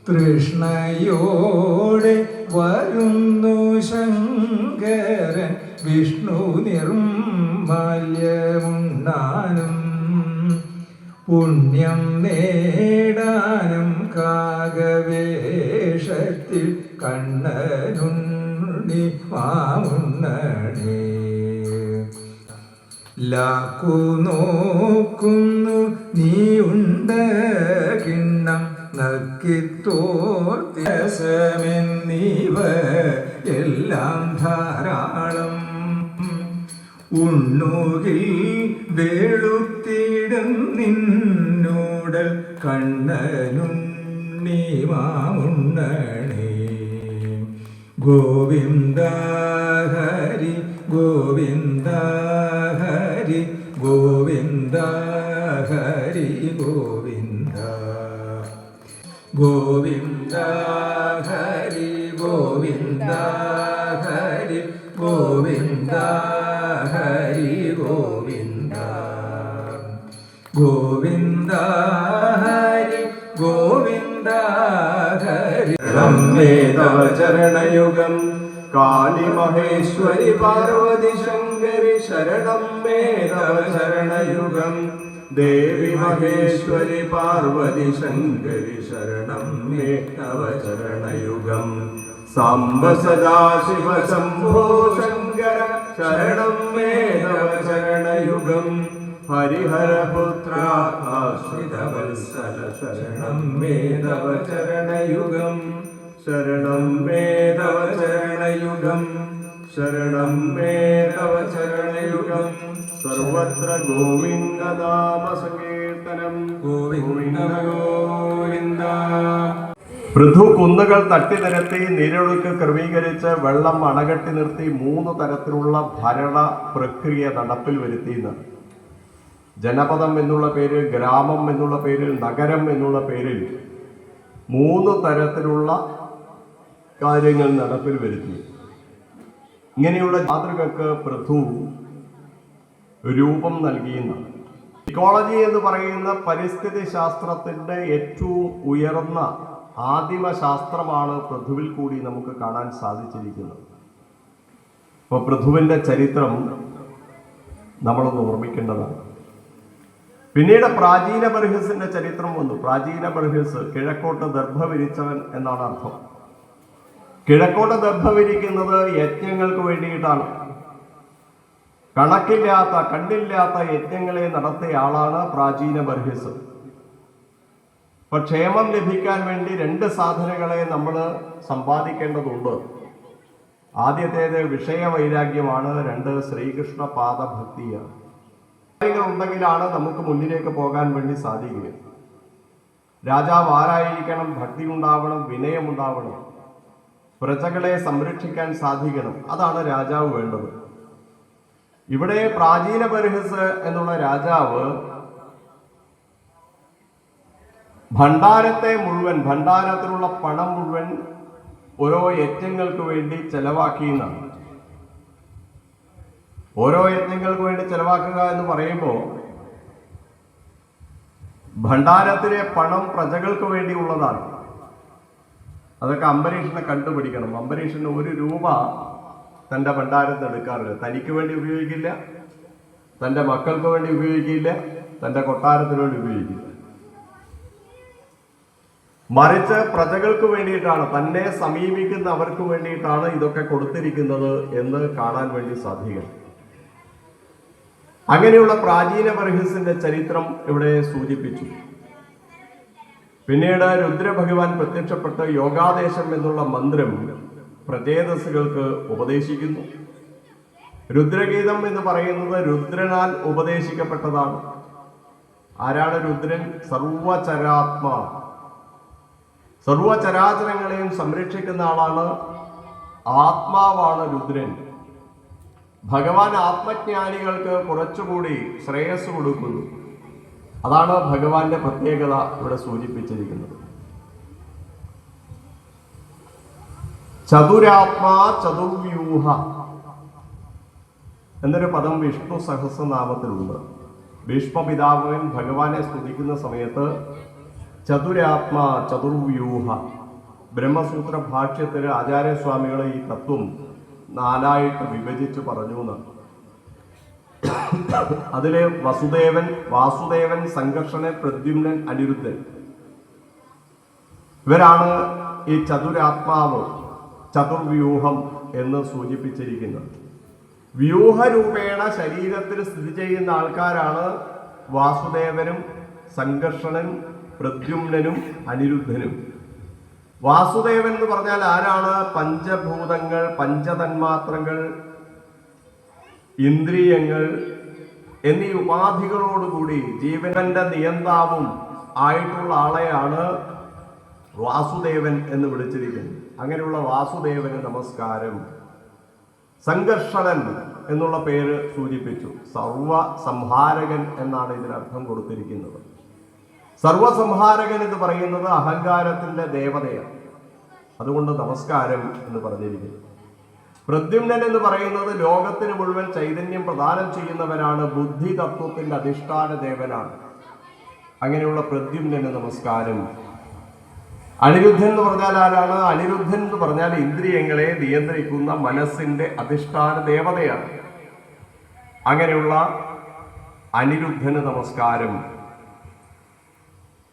S2: തൃഷ്ണയോടെ വരുന്നു ശങ്കരൻ, വിഷ്ണു നിർമാല്യമുണ്ണാനും പുണ്യം നേടാനും കാകവേഷത്തിൽ കണ്ണനുണ്ണി മാമുണ്ണണേ. ലാക്കു നോക്കുന്നു നീ ഉണ്ട കിണ്ണം, നക്കിത്തോർത്തിവ എല്ലാം ധാരാളം. ഉണ്ണുകിൽ വെളുത്തിടും നിന്നോടൽ, കണ്ണനുണ്ണി മാമുണ്ണണേ. ഗോവിന്ദ ഹരി ഗോവിന്ദ ഹരി ഗോവിന്ദ ഹരി ഗോവിന്ദ. ഗോവിന്ദ ഹരി ഗോവിന്ദ ഹരി ഗോവിന്ദ ഹരി ഗോവിന്ദ. ഗോവിന്ദ ഹരി ഗോവിന്ദ ഹരി. തവ ചരണയുഗം കാളി മഹേശ്വരി പാർവതി ശങ്കരി, ശരണം മേ തവ ചരണയുഗം. ദേവി മഹേശ്വരി പാർവതി ശങ്കരി, ശരണം മേ തവ ചരണയുഗം. സാംബ സദാശിവ ശംഭോ ശങ്കര, ശരണം മേ തവ ചരണയുഗം. ഹരിഹരപുത്ര ആശ്രിതവത്സല, ശരണം മേ തവ ചരണയുഗം. ശരണം മേ തവ ചരണയുഗം, ശരണം മേ തവ ചരണയുഗം. സർവത്ര ഗോവിന്ദ നാമ സങ്കീർത്തനം, ഗോവിന്ദ ഗോവിന്ദ. പൃഥു കുന്നുകൾ തട്ടി നിരത്തി നീരൊഴുക്ക് ക്രമീകരിച്ച് വെള്ളം അണകെട്ടി നിർത്തി 3 തരത്തിലുള്ള ഭരണ പ്രക്രിയ നടപ്പിൽ വരുത്തിയെന്ന്. ജനപദം എന്നുള്ള പേരിൽ, ഗ്രാമം എന്നുള്ള പേരിൽ, നഗരം എന്നുള്ള പേരിൽ 3 തരത്തിലുള്ള കാര്യങ്ങൾ നടപ്പിൽ വരുത്തി. ഇങ്ങനെയുള്ള മാതൃകക്ക് പൃഥു രൂപം നൽകിയെന്നാണ്. ഇക്കോളജി എന്ന് പറയുന്ന പരിസ്ഥിതി ശാസ്ത്രത്തിൻ്റെ ഏറ്റവും ഉയർന്ന ആദിമ ശാസ്ത്രമാണ് പൃഥുവിൽ കൂടി നമുക്ക് കാണാൻ സാധിച്ചിരിക്കുന്നത്. അപ്പോൾ പൃഥുവിൻ്റെ ചരിത്രം നമ്മളൊന്ന് ഓർമ്മിക്കേണ്ടതാണ്. പിന്നീട് പ്രാചീന ബർഹിസിന്റെ ചരിത്രം വന്നു. പ്രാചീന ബർഹിസ് കിഴക്കോട്ട് ദർഭ വിരിച്ചവൻ എന്നാണ് അർത്ഥം. കിഴക്കോട്ട് ദർഭ വിരിക്കുന്നത് യജ്ഞങ്ങൾക്ക് വേണ്ടിയിട്ടാണ്. കണക്കില്ലാത്ത കണ്ടില്ലാത്ത യജ്ഞങ്ങളെ നടത്തിയ ആളാണ് പ്രാചീന ബർഹിസ്. അപ്പൊ ക്ഷേമം ലഭിക്കാൻ വേണ്ടി 2 സാധനങ്ങളെ നമ്മൾ സമ്പാദിക്കേണ്ടതുണ്ട്. ആദ്യത്തേത് വിഷയവൈരാഗ്യമാണ്, 2 ശ്രീകൃഷ്ണ പാദഭക്തിയാണ്. ഉണ്ടെങ്കിലാണ് നമുക്ക് മുന്നിലേക്ക് പോകാൻ വേണ്ടി സാധിക്കുക. രാജാവ് ആരായിരിക്കണം? ഭക്തി ഉണ്ടാവണം, വിനയമുണ്ടാവണം, പ്രജകളെ സംരക്ഷിക്കാൻ സാധിക്കണം. അതാണ് രാജാവ് വേണ്ടത്. ഇവിടെ പ്രാചീന ബർഹിസ് എന്നുള്ള രാജാവ് ഭണ്ഡാരത്തിലുള്ള പണം മുഴുവൻ ഓരോ യജ്ഞങ്ങൾക്ക് വേണ്ടി ചെലവാക്കിയെന്നാണ്. ഓരോ യജ്ഞങ്ങൾക്ക് വേണ്ടി ചെലവാക്കുക എന്ന് പറയുമ്പോൾ ഭണ്ഡാരത്തിലെ പണം പ്രജകൾക്ക് വേണ്ടി ഉള്ളതാണ്. അതൊക്കെ അംബരീഷനെ കണ്ടുപിടിക്കണം. അംബരീഷന് 1 രൂപ തൻ്റെ ഭണ്ഡാരത്തിൽ എടുക്കാറില്ല. തനിക്ക് വേണ്ടി ഉപയോഗിക്കില്ല, തൻ്റെ മക്കൾക്ക് വേണ്ടി ഉപയോഗിക്കില്ല, തൻ്റെ കൊട്ടാരത്തിന് വേണ്ടി ഉപയോഗിക്കില്ല. മറിച്ച് പ്രജകൾക്ക് വേണ്ടിയിട്ടാണ്, തന്നെ സമീപിക്കുന്നവർക്ക് വേണ്ടിയിട്ടാണ് ഇതൊക്കെ കൊടുത്തിരിക്കുന്നത് എന്ന് കാണാൻ വേണ്ടി സാധിക്കും. അങ്ങനെയുള്ള പ്രാചീന ബർഹിസിന്റെ ചരിത്രം ഇവിടെ സൂചിപ്പിച്ചു. പിന്നീട് രുദ്രഭഗവാൻ പ്രത്യക്ഷപ്പെട്ട് യോഗാദേശം എന്നുള്ള മന്ത്രം പ്രചേതസ്സുകൾക്ക് ഉപദേശിക്കുന്നു. രുദ്രഗീതം എന്ന് പറയുന്നത് രുദ്രനാൽ ഉപദേശിക്കപ്പെട്ടതാണ്. ആരാണ് രുദ്രൻ? സർവചരാത്മാ, സർവചരാചരങ്ങളെയും സംരക്ഷിക്കുന്ന ആളാണ്, ആത്മാവാണ് രുദ്രൻ. ഭഗവാൻ ആത്മജ്ഞാനികൾക്ക് കുറച്ചുകൂടി ശ്രേയസ് കൊടുക്കുന്നു. അതാണ് ഭഗവാന്റെ പ്രത്യേകത ഇവിടെ സൂചിപ്പിച്ചിരിക്കുന്നത്. ചതുരാത്മാ ചതുർവ്യൂഹ എന്നൊരു പദം വിഷ്ണു സഹസ്രനാമത്തിലുണ്ട്. ഭീഷ്മപിതാമകൻ ഭഗവാനെ സ്തുതിക്കുന്ന സമയത്ത് ചതുരാത്മാ ചതുർവ്യൂഹ, ബ്രഹ്മസൂത്ര ഭാഷ്യത്തിൽ ആചാര്യസ്വാമികൾ ഈ തത്വം 4ആയിട്ട് വിഭജിച്ച് പറഞ്ഞു എന്നാണ്. അതില് വാസുദേവൻ, സംഘർഷണൻ, പ്രദ്യുമ്നൻ, അനിരുദ്ധൻ, ഇവരാണ് ഈ ചതുരാത്മാവ്, ചതുർവ്യൂഹം എന്ന് സൂചിപ്പിച്ചിരിക്കുന്നത്. വ്യൂഹരൂപേണ ശരീരത്തിൽ സ്ഥിതി ചെയ്യുന്ന ആൾക്കാരാണ് വാസുദേവനും സംഘർഷണനും പ്രദ്യുമ്നനും അനിരുദ്ധനും. വാസുദേവൻ എന്ന് പറഞ്ഞാൽ ആരാണ്? പഞ്ചഭൂതങ്ങൾ, പഞ്ചതന്മാത്രങ്ങൾ, ഇന്ദ്രിയങ്ങൾ എന്നീ ഉപാധികളോടുകൂടി ജീവന്റെ നിയന്താവും ആയിട്ടുള്ള ആളെയാണ് വാസുദേവൻ എന്ന് വിളിച്ചിരിക്കുന്നത്. അങ്ങനെയുള്ള വാസുദേവന് നമസ്കാരം. സംഘർഷണൻ എന്നുള്ള പേര് സൂചിപ്പിച്ചു. സർവസംഹാരകൻ എന്നാണ് ഇതിനർത്ഥം കൊടുത്തിരിക്കുന്നത്. സർവസംഹാരകൻ എന്ന് പറയുന്നത് അഹങ്കാരത്തിന്റെ ദേവതയാണ്. അതുകൊണ്ട് നമസ്കാരം എന്ന് പറഞ്ഞിരിക്കുന്നു. പ്രദ്യുമ്നൻ എന്ന് പറയുന്നത് ലോകത്തിന് മുഴുവൻ ചൈതന്യം പ്രദാനം ചെയ്യുന്നവനാണ്, ബുദ്ധി തത്വത്തിന്റെ അധിഷ്ഠാന ദേവനാണ്. അങ്ങനെയുള്ള പ്രദ്യുമ്നന് നമസ്കാരം. അനിരുദ്ധൻ എന്ന് പറഞ്ഞാൽ ആരാണ്? അനിരുദ്ധൻ എന്ന് പറഞ്ഞാൽ ഇന്ദ്രിയങ്ങളെ നിയന്ത്രിക്കുന്ന മനസ്സിന്റെ അധിഷ്ഠാന ദേവതയാണ്. അങ്ങനെയുള്ള അനിരുദ്ധന് നമസ്കാരം.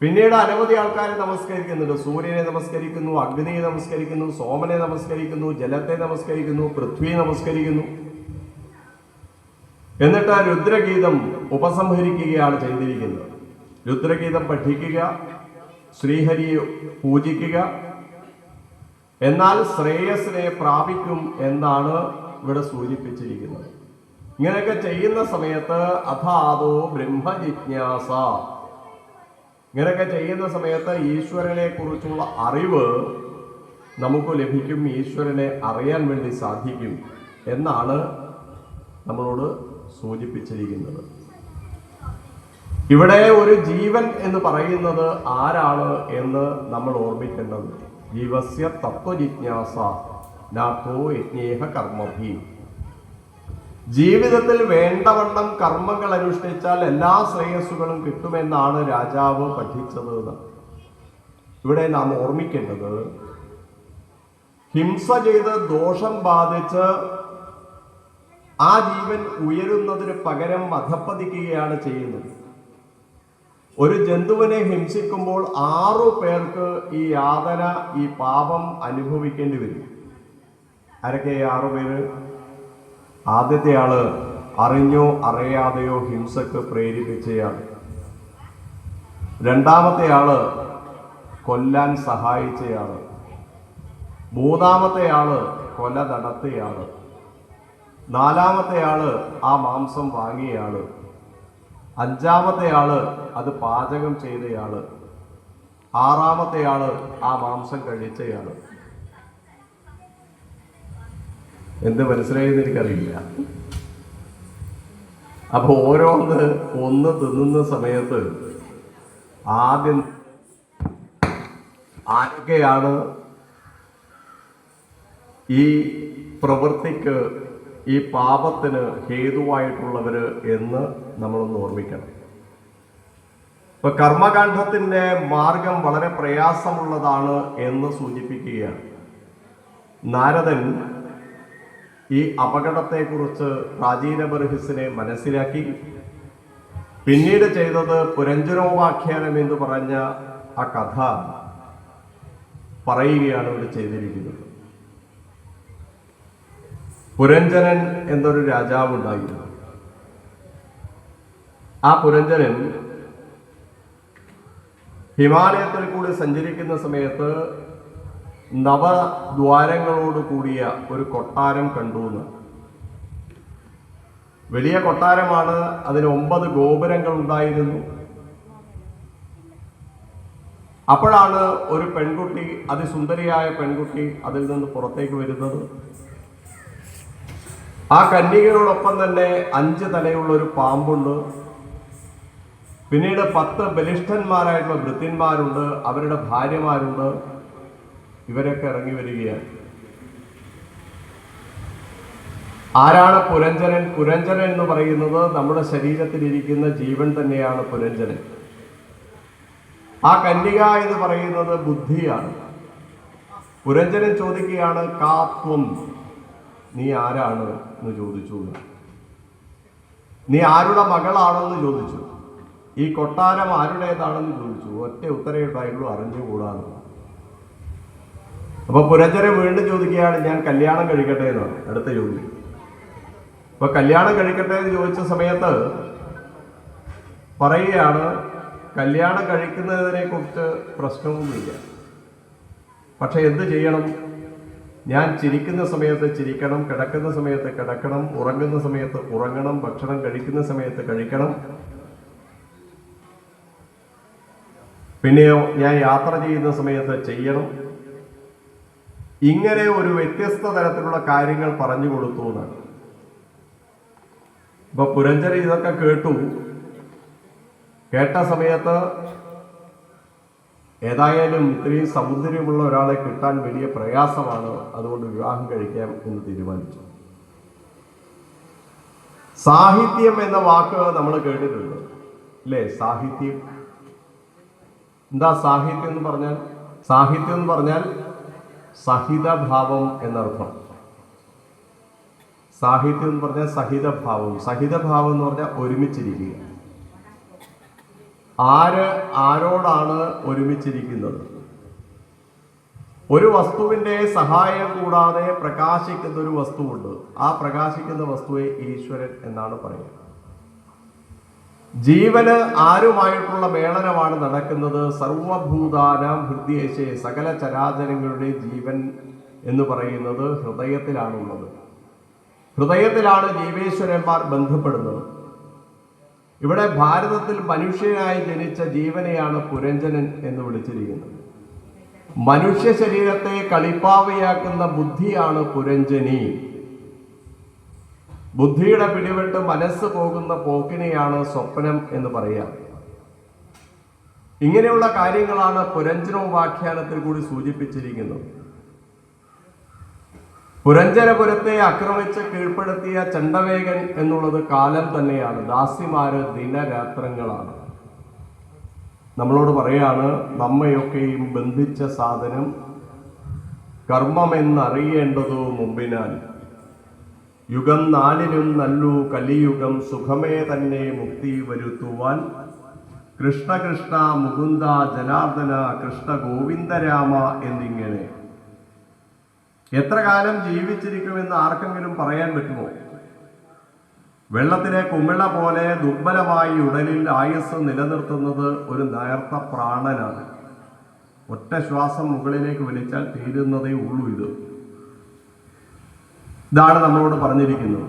S2: പിന്നീട് അനവധി ആൾക്കാർ നമസ്കരിക്കുന്നുണ്ട്. സൂര്യനെ നമസ്കരിക്കുന്നു, അഗ്നിയെ നമസ്കരിക്കുന്നു, സോമനെ നമസ്കരിക്കുന്നു, ജലത്തെ നമസ്കരിക്കുന്നു, പൃഥ്വിയെ നമസ്കരിക്കുന്നു. എന്നിട്ട് രുദ്രഗീതം ഉപസംഹരിക്കുകയാണ് ചെയ്തിരിക്കുന്നത്. രുദ്രഗീതം പഠിക്കുക, ശ്രീഹരിയെ പൂജിക്കുക, എന്നാൽ ശ്രേയസിനെ പ്രാപിക്കും എന്നാണ് ഇവിടെ സൂചിപ്പിച്ചിരിക്കുന്നത്. ഇങ്ങനെയൊക്കെ ചെയ്യുന്ന സമയത്ത് അഥാതോ ബ്രഹ്മജിജ്ഞാസ, ഇങ്ങനെയൊക്കെ ചെയ്യുന്ന സമയത്ത് ഈശ്വരനെ കുറിച്ചുള്ള അറിവ് നമുക്ക് ലഭിക്കും, ഈശ്വരനെ അറിയാൻ വേണ്ടി സാധിക്കും എന്നാണ് നമ്മളോട് സൂചിപ്പിച്ചിരിക്കുന്നത്. ഇവിടെ ഒരു ജീവൻ എന്ന് പറയുന്നത് ആരാണ് എന്ന് നമ്മൾ ഓർമ്മിക്കേണ്ടത്. ജീവസ്യ തത്വജിജ്ഞാസ നാഥോ യജ്ഞേഹ കർമ്മഭി. ജീവിതത്തിൽ വേണ്ടവണ്ണം കർമ്മങ്ങൾ അനുഷ്ഠിച്ചാൽ എല്ലാ ശ്രേയസ്സുകളും കിട്ടുമെന്നാണ് രാജാവ് പഠിച്ചത്. ഇവിടെ നാം ഓർമ്മിക്കേണ്ടത്, ഹിംസ ചെയ്ത് ദോഷം ബാധിച്ച് ആ ജീവൻ ഉയരുന്നതിന് പകരം അധപ്പതിക്കുകയാണ് ചെയ്യുന്നത്. ഒരു ജന്തുവിനെ ഹിംസിക്കുമ്പോൾ 6 പേർക്ക് ഈ യാതന, ഈ പാപം അനുഭവിക്കേണ്ടി വരും. ആരൊക്കെ 6 പേര്? ആദ്യത്തെ ആള് അറിഞ്ഞോ അറിയാതെയോ ഹിംസക്ക് പ്രേരിപ്പിച്ചയാൾ. രണ്ടാമത്തെ ആള് കൊല്ലാൻ സഹായിച്ചയാള്. മൂന്നാമത്തെ ആള് കൊല നടത്തിയയാള്. നാലാമത്തെ ആള് ആ മാംസം വാങ്ങിയയാള്. അഞ്ചാമത്തെ ആള് അത് പാചകം ചെയ്തയാള്. ആറാമത്തെ ആള് ആ മാംസം കഴിച്ചയാള്. എന്ത് മനസ്സിലായെന്ന് എനിക്കറിയില്ല. അപ്പൊ ഒന്ന് തിന്നുന്ന സമയത്ത് ആദ്യം ആരൊക്കെയാണ് ഈ പ്രവൃത്തിക്ക്, ഈ പാപത്തിന് ഹേതുവായിട്ടുള്ളവര് എന്ന് നമ്മളൊന്ന് ഓർമ്മിക്കണം. ഇപ്പൊ കർമ്മകാണ്ഡത്തിന്റെ മാർഗം വളരെ പ്രയാസമുള്ളതാണ് എന്ന് സൂചിപ്പിക്കുകയാണ്. നാരദൻ ഈ അപകടത്തെക്കുറിച്ച് പ്രാചീന ബർഹിസിനെ മനസ്സിലാക്കി പിന്നീട് ചെയ്തത് പുരഞ്ജനോപാഖ്യാനം എന്ന് പറഞ്ഞ ആ കഥ പറയുകയാണ് ഇവിടെ ചെയ്തിരിക്കുന്നത്. പുരഞ്ജനൻ എന്നൊരു രാജാവുണ്ടായിരുന്നു. ആ പുരഞ്ജനൻ ഹിമാലയത്തിൽ കൂടി സഞ്ചരിക്കുന്ന സമയത്ത് നവദ്വാരങ്ങളോട് കൂടിയ ഒരു കൊട്ടാരം കണ്ടു. വലിയ കൊട്ടാരമാണ്. അതിന് 9 ഗോപുരങ്ങൾ ഉണ്ടായിരുന്നു. അപ്പോഴാണ് ഒരു പെൺകുട്ടി, അതിസുന്ദരിയായ പെൺകുട്ടി അതിൽ നിന്ന് പുറത്തേക്ക് വരുന്നത്. ആ കന്യകയോടൊപ്പം തന്നെ 5 തലയുള്ള ഒരു പാമ്പുണ്ട്. പിന്നീട് 10 ബലിഷ്ഠന്മാരായിട്ടുള്ള ഭൃത്യന്മാരുണ്ട്, അവരുടെ ഭാര്യമാരുണ്ട്. ഇവരൊക്കെ ഇറങ്ങി വരികയാണ്. ആരാണ് പുരഞ്ജനൻ? പുരഞ്ജനൻ എന്ന് പറയുന്നത് നമ്മുടെ ശരീരത്തിലിരിക്കുന്ന ജീവൻ തന്നെയാണ് പുരഞ്ജനൻ. ആ കന്യക എന്ന് പറയുന്നത് ബുദ്ധിയാണ്. പുരഞ്ജനൻ ചോദിക്കുകയാണ്, കാത്വം, നീ ആരാണ് എന്ന് ചോദിച്ചു. നീ ആരുടെ മകളാണെന്ന് ചോദിച്ചു. ഈ കൊട്ടാരം ആരുടേതാണെന്ന് ചോദിച്ചു. ഒറ്റ ഉത്തരവേ ഉണ്ടായുള്ളൂ, അറിഞ്ഞുകൂടാന്ന്. അപ്പൊ പുരഞ്ജനൻ വീണ്ടും ചോദിക്കുകയാണ്, ഞാൻ കല്യാണം കഴിക്കട്ടെ എന്നാണ് അടുത്ത ചോദ്യം. അപ്പൊ കല്യാണം കഴിക്കട്ടെ എന്ന് ചോദിച്ച സമയത്ത് പറയുകയാണ്, കല്യാണം കഴിക്കുന്നതിനെ കുറിച്ച് പ്രശ്നമൊന്നുമില്ല, പക്ഷെ എന്ത് ചെയ്യണം? ഞാൻ ചിരിക്കുന്ന സമയത്ത് ചിരിക്കണം, കിടക്കുന്ന സമയത്ത് കിടക്കണം, ഉറങ്ങുന്ന സമയത്ത് ഉറങ്ങണം, ഭക്ഷണം കഴിക്കുന്ന സമയത്ത് കഴിക്കണം, പിന്നെയോ ഞാൻ യാത്ര ചെയ്യുന്ന സമയത്ത് ചെയ്യണം. ഇങ്ങനെ ഒരു വ്യത്യസ്ത തരത്തിലുള്ള കാര്യങ്ങൾ പറഞ്ഞു കൊടുത്തു എന്നാണ്. ഇപ്പൊ പുരഞ്ജനൻ ഇതൊക്കെ കേട്ട സമയത്ത് ഏതായാലും ഇത്രയും സൗന്ദര്യമുള്ള ഒരാളെ കിട്ടാൻ വലിയ പ്രയാസമാണ്, അതുകൊണ്ട് വിവാഹം കഴിക്കാം എന്ന് തീരുമാനിച്ചു. സാഹിത്യം എന്ന വാക്ക് നമ്മൾ കേട്ടിട്ടുണ്ട് അല്ലേ? സാഹിത്യം എന്താ? സാഹിത്യം എന്ന് പറഞ്ഞാൽ സഹിതഭാവം എന്നർത്ഥം. സാഹിത്യം എന്ന് പറഞ്ഞാൽ സഹിതഭാവം. സഹിതഭാവം എന്ന് പറഞ്ഞാൽ ഒരുമിച്ചിരിക്കുക. ആരോടാണ് ഒരുമിച്ചിരിക്കുന്നത്? ഒരു വസ്തുവിന്റെ സഹായം കൂടാതെ പ്രകാശിക്കുന്ന ഒരു വസ്തുവുണ്ട്. ആ പ്രകാശിക്കുന്ന വസ്തുവെ ഈശ്വരൻ എന്നാണ് പറയുക. ജീവന് ആരുമായിട്ടുള്ള മേളനമാണ് നടക്കുന്നത്. സർവഭൂതാനാം ഹൃദയേശേ, സകല ചരാചരങ്ങളുടെ ജീവൻ എന്ന് പറയുന്നത് ഹൃദയത്തിലാണുള്ളത്. ഹൃദയത്തിലാണ് ജീവേശ്വരന്മാർ ബന്ധപ്പെടുന്നത്. ഇവിടെ ഭാരതത്തിൽ മനുഷ്യനായി ജനിച്ച ജീവനെയാണ് പുരഞ്ജനൻ എന്ന് വിളിച്ചിരിക്കുന്നത്. മനുഷ്യ ശരീരത്തെ കളിപ്പാവയാക്കുന്ന ബുദ്ധിയാണ് പുരഞ്ജനി. ബുദ്ധിയുടെ പിടിവിട്ട് മനസ്സ് പോകുന്ന പോക്കിനെയാണ് സ്വപ്നം എന്ന് പറയാം. ഇങ്ങനെയുള്ള കാര്യങ്ങളാണ് പുരഞ്ജനോപാഖ്യാനത്തിൽ കൂടി സൂചിപ്പിച്ചിരിക്കുന്നത്. പുരഞ്ജനപുരത്തെ ആക്രമിച്ച് കീഴ്പ്പെടുത്തിയ ചണ്ഡവേഗൻ എന്നുള്ളത് കാലം തന്നെയാണ്. ദാസിമാര് ദിനരാത്രങ്ങളാണ്. നമ്മളോട് പറയാണ്, നമ്മയൊക്കെയും ബന്ധിച്ച സാധനം കർമ്മമെന്നറിയേണ്ടതോ മുമ്പിനാൽ, യുഗം 4 നല്ലു കലിയുഗം സുഖമേ തന്നെ മുക്തി വരുത്തുവാൻ, കൃഷ്ണ കൃഷ്ണ മുകുന്ദ ജനാർദ്ദന കൃഷ്ണ ഗോവിന്ദരാമ എന്നിങ്ങനെ. എത്ര കാലം ജീവിച്ചിരിക്കുമെന്ന് ആർക്കെങ്കിലും പറയാൻ പറ്റുമോ? വെള്ളത്തിലെ കുമിള പോലെ ദുർബലമായി ഉടലിൽ ആയുസ് നിലനിർത്തുന്നത് ഒരു നേർത്ത പ്രാണനാണ്. ഒറ്റ ശ്വാസം മുകളിലേക്ക് വലിച്ചാൽ തീരുന്നതേ ഉള്ളൂ. ഇതാണ് നമ്മളോട് പറഞ്ഞിരിക്കുന്നത്.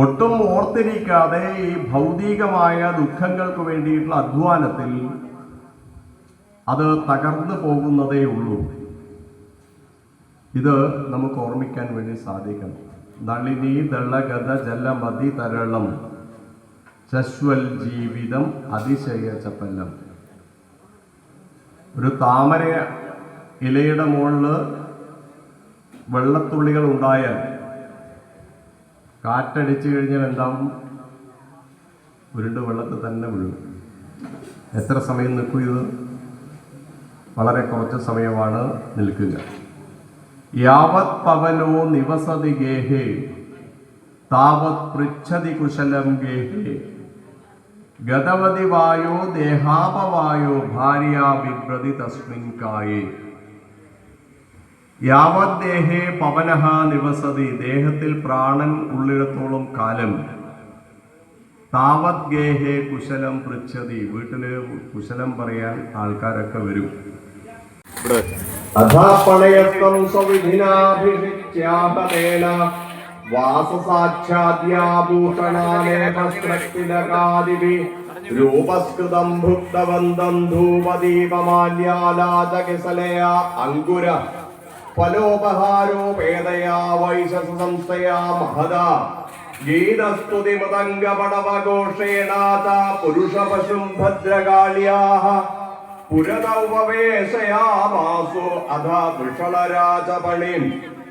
S2: ഒട്ടും ഓർത്തിരിക്കാതെ ഈ ഭൗതികമായ ദുഃഖങ്ങൾക്ക് വേണ്ടിയിട്ടുള്ള അധ്വാനത്തിൽ അത് തകർന്നു പോകുന്നതേ ഉള്ളൂ. ഇത് നമുക്ക് ഓർമ്മിക്കാൻ വേണ്ടി സാധിക്കണം. നളിനി ദളഗത ജലമതി തരളം ശശ്വൽ ജീവിതം അതിശയ ചപ്പല്ലം. ഒരു താമര ഇലയുടെ മുകളിൽ വെള്ളത്തുള്ളികൾ ഉണ്ടായാൽ കാറ്റടിച്ചു കഴിഞ്ഞാൽ എന്താവും? ഉരുണ്ട് വെള്ളത്തിൽ തന്നെ വീഴും. എത്ര സമയം നിൽക്കും ഇത്? വളരെ കുറച്ച് സമയമാണ് നിൽക്കുക. യാവത് പവനോ നിവസതി ഗേഹേ താവത് പൃച്ഛതി കുശലം ഗേഹേ ഗതവതി വായോ ദേഹാപവായോ ഭാര്യ ബിഭ്രതി തസ്മിൻ കായേ. യാവത് ദേഹേ പവനഃ നിവസതി, ദേഹത്തിൽ പ്രാണൻ ഉള്ളിടത്തോളം കാലം, താവത് ഗേഹേ കുശലം പൃച്ഛതി, വീട്ടില് കുശലം പറയാൻ ആൾക്കാരൊക്കെ വരും. അഥാപണയത്വം സ്വവിധിനാഭിഷിച്യാപതേന വാസസാക്ഷാദ്യാഭൂഷണാലേപസ്ത്രത്തിലകാദിഭി രൂപസ്കൃതം ഭുക്തവന്തം ധൂപദീപമാല്യാലാചകിസലയാ അങ്കുര ഫലോപഹാരോപേതയാ വൈശസ സംസ്ഥയാ മഹദാ ഗീതസ്തുതി മൃദംഗപടവഘോഷേണാത പുരുഷപശും ഭദ്രകാള്യാഃ പുരതൗപവേശയാമാസു അധ വൃഷളരാജപണിം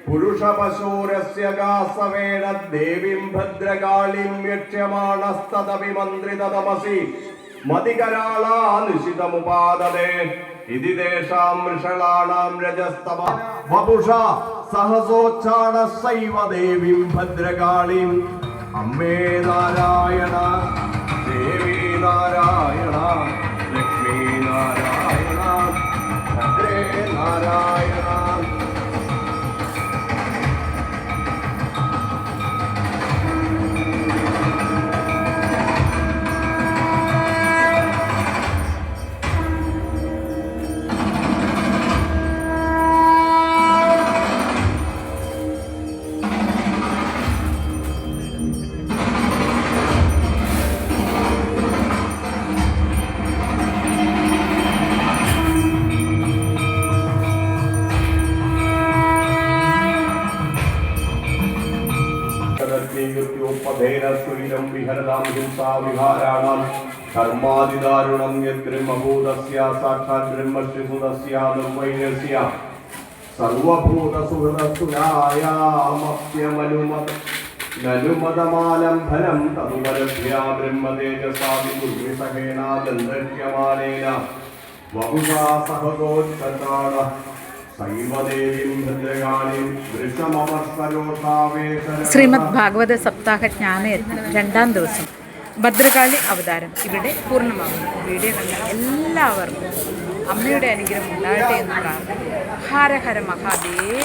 S2: പുരുഷപശൂരസ്യ കാസവേന ദേവീം ഭദ്രകാളീം യക്ഷ്യമാണസ്തദഭിമന്ത്രിതതമസി മതികരാളാ നിശിതമുപാദദേ ഇതി തേഷാം വൃഷളാണാം രജസ്തമ വപുഷാ സഹസോച്ചാണസൈവ ദേവീം ഭദ്രകാളീം അമ്മേ നാരായണ ദേവീ നാരായണ ലക്ഷ്മീ നാരായണ ഭദ്രേ നാരായണ. ൂപധേനസ്വൈരം വിഹരതാം ഹിംസാ വിഹാരാണാം ധർമാതിദാരുണം യദ്ബ്രഹ്മഭൂതസ്യ സാക്ഷാത് ബ്രഹ്മശ്രീസുതസ്യാദം വൈനസ്യ സർവഭൂതസുഹൃതസുരായാമപ്യമനുമത നനുമതമാലംഭനം തതുപരഭ്യാ ബ്രഹ്മതേജസാ വിദുർവിസഹേനാദന്തഹ്യമാനേന വപുഷാ സഹഗോച്ഛതാണ
S1: ശ്രീമദ് ഭാഗവത സപ്താഹ ജ്ഞാനയജ്ഞം രണ്ടാം ദിവസം ഭദ്രകാളി അവതാരം ഇവിടെ പൂർണ്ണമാകുന്നു. വീഡിയോ കണ്ട എല്ലാവർക്കും അമ്മയുടെ അനുഗ്രഹം ഉണ്ടാകട്ടെ എന്ന് പ്രാർത്ഥിക്കുന്നു. ഹര ഹര മഹാദേവ്.